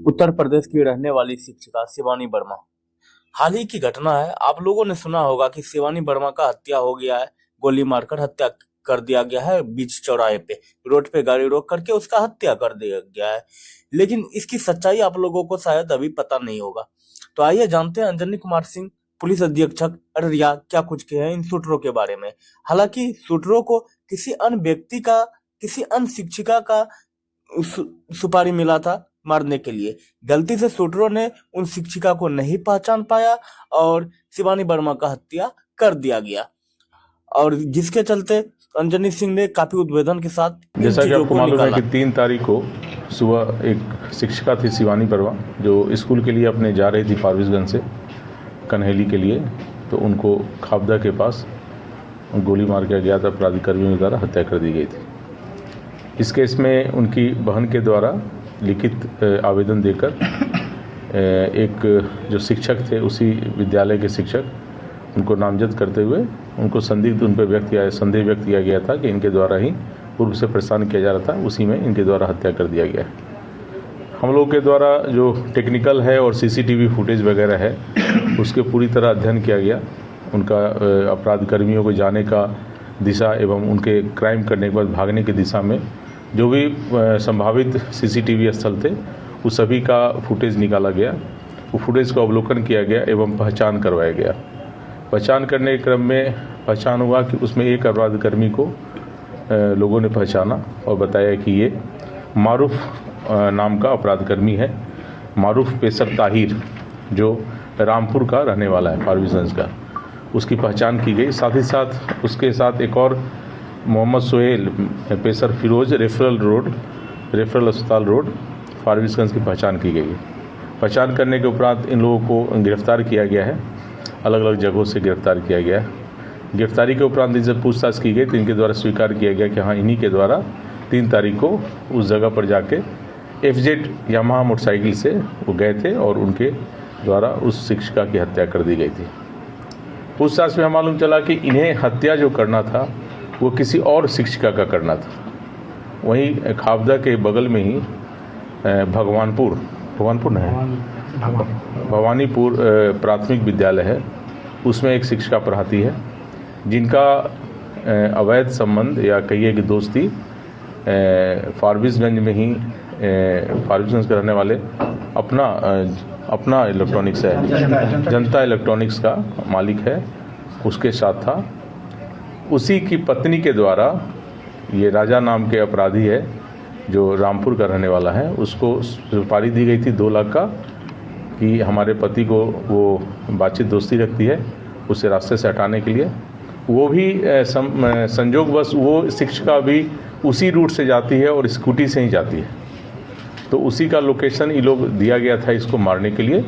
उत्तर प्रदेश की रहने वाली शिक्षिका शिवानी वर्मा। हाल ही की घटना है। आप लोगों ने सुना होगा कि शिवानी वर्मा का हत्या हो गया है। गोली मारकर हत्या कर दिया गया है। बीच चौराहे पे रोड पे गाड़ी रोक करके उसका हत्या कर दिया गया है। लेकिन इसकी सच्चाई आप लोगों को शायद अभी पता नहीं होगा। तो आइए जानते हैं अंजनी कुमार सिंह, पुलिस अधीक्षक अररिया, क्या कुछ कहे हैं इन शूटरों के बारे में। हालांकि शूटरों को किसी अन्य व्यक्ति का, किसी अन्य शिक्षिका का सुपारी मिला था मारने के लिए। गलती से शूटरों ने उन शिक्षिका को नहीं पहचान पाया और शिवानी वर्मा का हत्या कर दिया गया, और जिसके चलते अंजनी सिंह ने काफी उद्वेदन के साथ जैसा कि आपको मालूम है कि 3 तारीख को सुबह एक शिक्षिका थी शिवानी वर्मा, जो स्कूल के लिए अपने जा रही थी फारबिसगंज से कन्हेली के लिए, तो उनको खाबदा के पास गोली मार के गया था। अपराधी द्वारा हत्या कर दी गई थी। इस केस में उनकी बहन के द्वारा लिखित आवेदन देकर एक जो शिक्षक थे, उसी विद्यालय के शिक्षक, उनको नामजद करते हुए उनको संदिग्ध उन पर संदेह व्यक्त किया गया था कि इनके द्वारा ही पूर्व से परेशान किया जा रहा था, उसी में इनके द्वारा हत्या कर दिया गया है। हम लोग के द्वारा जो टेक्निकल है और सीसीटीवी फुटेज वगैरह है, उसके पूरी तरह अध्ययन किया गया। उनका अपराध कर्मियों को जाने का दिशा एवं उनके क्राइम करने के बाद भागने की दिशा में जो भी संभावित सीसीटीवी स्थल थे, उस सभी का फुटेज निकाला गया। वो फुटेज को अवलोकन किया गया एवं पहचान करवाया गया। पहचान करने के क्रम में पहचान हुआ कि उसमें एक अपराध कर्मी को लोगों ने पहचाना और बताया कि ये मारूफ नाम का अपराध कर्मी है। मारूफ पेसर ताहिर, जो रामपुर का रहने वाला है, फारबिसगंज का, उसकी पहचान की गई। साथ ही साथ उसके साथ एक और मोहम्मद सोहेल पेसर फिरोज रेफरल अस्पताल रोड फारबिसगंज की पहचान की गई है। पहचान करने के उपरांत इन लोगों को गिरफ्तार किया गया है। अलग अलग जगहों से गिरफ्तार किया गया है। गिरफ्तारी के उपरांत इनसे पूछताछ की गई तो इनके द्वारा स्वीकार किया गया कि हाँ, इन्हीं के द्वारा 3 तारीख को उस जगह पर जाके FZ यामाहा मोटरसाइकिल से वो गए थे और उनके द्वारा उस शिक्षिका की हत्या कर दी गई थी। पूछताछ में मालूम चला कि इन्हें हत्या जो करना था वो किसी और शिक्षिका का करना था। वहीं खाबदा के बगल में ही भवानीपुर प्राथमिक विद्यालय है, उसमें एक शिक्षिका पढ़ाती है, जिनका अवैध संबंध या कहिए कि दोस्ती फारबिसगंज में ही फारबिसगंज के रहने वाले अपना इलेक्ट्रॉनिक्स है, जनता इलेक्ट्रॉनिक्स का मालिक है, उसके साथ था। उसी की पत्नी के द्वारा ये राजा नाम के अपराधी है, जो रामपुर का रहने वाला है, उसको सुपारी दी गई थी 2 लाख का कि हमारे पति को वो बातचीत दोस्ती रखती है, उसे रास्ते से हटाने के लिए। वो भी संजोगवश वो शिक्षिका भी उसी रूट से जाती है और स्कूटी से ही जाती है। तो उसी का लोकेशन ये लोग दिया गया था इसको मारने के लिए,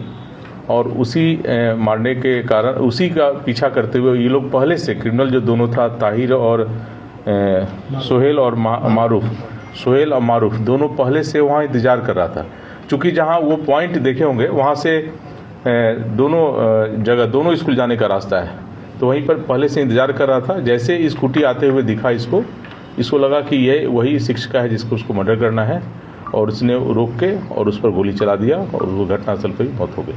और उसी मारने के कारण उसी का पीछा करते हुए ये लोग पहले से क्रिमिनल जो दोनों था, ताहिर और सोहेल और मारूफ दोनों पहले से वहाँ इंतज़ार कर रहा था। चूँकि जहाँ वो पॉइंट देखे होंगे वहाँ से दोनों स्कूल जाने का रास्ता है, तो वहीं पर पहले से इंतज़ार कर रहा था। जैसे स्कूटी आते हुए दिखा इसको लगा कि ये वही शिक्षिका है जिसको उसको मर्डर करना है, और उसने रोक के और उस पर गोली चला दिया और वो घटनास्थल पर ही मौत हो गई।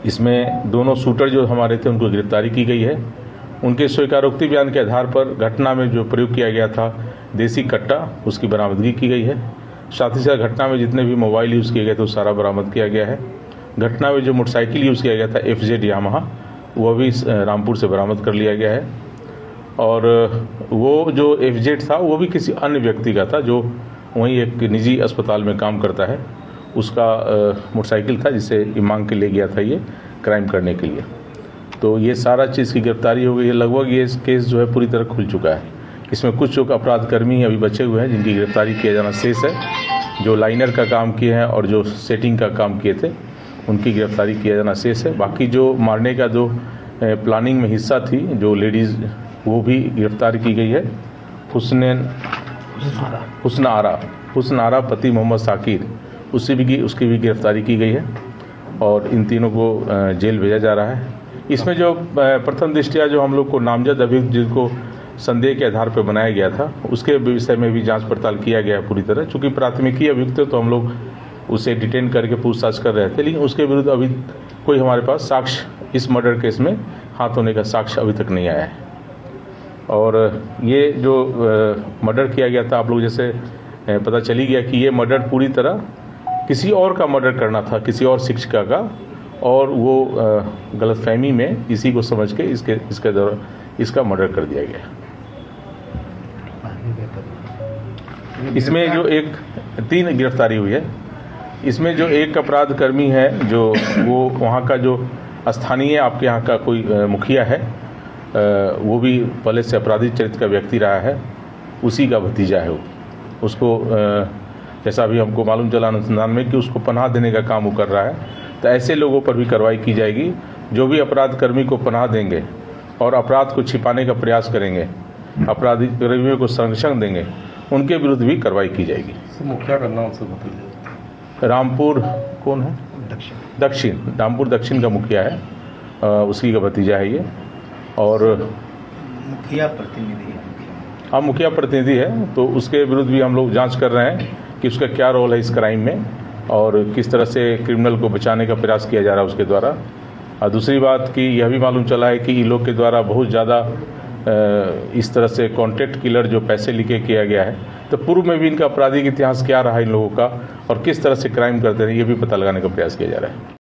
इसमें दोनों शूटर जो हमारे थे उनको गिरफ्तारी की गई है। उनके स्वीकारोक्ति बयान के आधार पर घटना में जो प्रयोग किया गया था देसी कट्टा, उसकी बरामदगी की गई है। साथ ही साथ घटना में जितने भी मोबाइल यूज़ किए गए थे वो सारा बरामद किया गया है। घटना में जो मोटरसाइकिल यूज़ किया गया था FZ यामाहा, वह भी रामपुर से बरामद कर लिया गया है। और वो जो FZ था वो भी किसी अन्य व्यक्ति का था, जो वहीं एक निजी अस्पताल में काम करता है, उसका मोटरसाइकिल था जिसे मांग के ले गया था ये क्राइम करने के लिए। तो ये सारा चीज़ की गिरफ्तारी हो गई है। लगभग ये केस जो है पूरी तरह खुल चुका है। इसमें कुछ जो अपराध कर्मी अभी बचे हुए हैं जिनकी गिरफ्तारी किया जाना शेष है, जो लाइनर का काम किए हैं और जो सेटिंग का काम किए थे उनकी गिरफ्तारी किया जाना शेष है। बाकी जो मारने का जो प्लानिंग में हिस्सा थी जो लेडीज़, वो भी गिरफ्तार की गई है। हुस्न आरा पति मोहम्मद साकिर, उसकी भी गिरफ्तारी की गई है और इन तीनों को जेल भेजा जा रहा है। इसमें जो प्रथम दृष्टया जो हम लोग को नामजद अभियुक्त जिनको संदेह के आधार पर बनाया गया था, उसके विषय में भी जांच पड़ताल किया गया है पूरी तरह। चूँकि प्राथमिकी अभियुक्त है तो हम लोग उसे डिटेन करके पूछताछ कर रहे थे, लेकिन उसके विरुद्ध अभी कोई हमारे पास साक्ष्य इस मर्डर केस में हाथ होने का साक्ष्य अभी तक नहीं आया है। और ये जो मर्डर किया गया था, आप लोग जैसे पता चली गया कि ये मर्डर पूरी तरह किसी और का मर्डर करना था, किसी और शिक्षिका का, और वो गलतफहमी में इसी को समझ के इसके द्वारा इसका मर्डर कर दिया गया। इसमें जो 3 गिरफ्तारी हुई है। इसमें जो एक अपराध कर्मी है, जो वो वहाँ का जो स्थानीय आपके यहाँ का कोई मुखिया है, वो भी पहले से आपराधिक चरित्र का व्यक्ति रहा है, उसी का भतीजा है वो। उसको जैसा अभी हमको मालूम चला अनुसंधान में कि उसको पनाह देने का काम वो कर रहा है। तो ऐसे लोगों पर भी कार्रवाई की जाएगी जो भी अपराध कर्मी को पनाह देंगे और अपराध को छिपाने का प्रयास करेंगे, अपराधी कर्मियों को संरक्षण देंगे, उनके विरुद्ध भी कार्रवाई की जाएगी। मुखिया का नाम से बताइए। रामपुर कौन है? दक्षिण रामपुर दक्षिण का मुखिया है, उसी का भतीजा है ये। और मुखिया प्रतिनिधि है। हाँ, मुखिया प्रतिनिधि है, तो उसके विरुद्ध भी हम लोग जांच कर रहे हैं कि उसका क्या रोल है इस क्राइम में और किस तरह से क्रिमिनल को बचाने का प्रयास किया जा रहा है उसके द्वारा। और दूसरी बात कि यह भी मालूम चला है कि इन लोग के द्वारा बहुत ज़्यादा इस तरह से कॉन्ट्रैक्ट किलर जो पैसे लेके किया गया है, तो पूर्व में भी इनका आपराधिक इतिहास क्या रहा इन लोगों का और किस तरह से क्राइम करते हैं, ये भी पता लगाने का प्रयास किया जा रहा है।